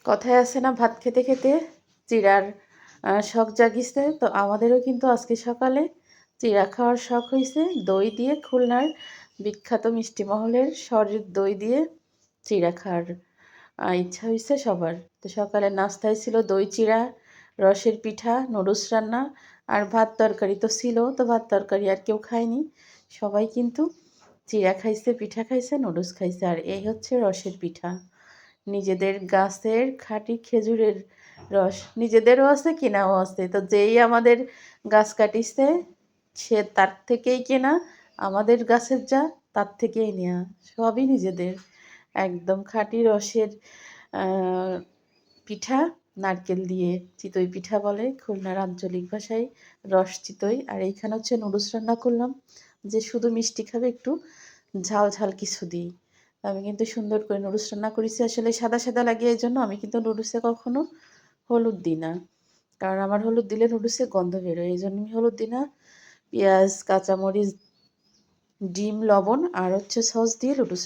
কথায় আছে না, ভাত খেতে খেতে চিড়ার শখ জাগিছে। তো আমাদেরও কিন্তু আজকে সকালে চিড়া খাওয়ার শখ হয়েছে। দই দিয়ে, খুলনার বিখ্যাত মিষ্টি মহলের সরের দই দিয়ে চিড়া খাওয়ার ইচ্ছা হয়েছে সবার। তো সকালে নাস্তায় ছিল দই চিড়া, রসের পিঠা, নুডলস রান্না আর ভাত তরকারি তো ছিল। তো ভাত তরকারি আর কেউ খায়নি, সবাই কিন্তু চিড়া খাইছে, পিঠা খাইছে, নুডলস খাইছে। আর এই হচ্ছে রসের পিঠা, নিজেদের গাছের খাঁটি খেজুরের রস, নিজেদেরও আছে কেনাও আছে। তো যেই আমাদের গাছ কাটিছে সে তার থেকেই কেনা, আমাদের গাছের যা তার থেকেই নেওয়া, সবই নিজেদের। একদম খাঁটি রসের পিঠা, নারকেল দিয়ে চিতই পিঠা বলে খুলনার আঞ্চলিক ভাষায়, রস চিতই। আর এইখানে হচ্ছে নুডলস রান্না করলাম, যে শুধু মিষ্টি খাবে একটু ঝাল ঝাল কিছু দিই। আমি কিন্তু সুন্দর করে নুডলস রান্না করেছি। আসলে সাদা সাদা লাগে, এই জন্য আমি কিন্তু নুডলসে কখনো হলুদ দিই না, কারণ আমার হলুদ দিলে নুডলসে গন্ধ বেরোয়, এই জন্য আমি হলুদ দিই না। পেঁয়াজ, কাঁচামরিচ, ডিম, লবণ আর হচ্ছে সস দিয়ে নুডলস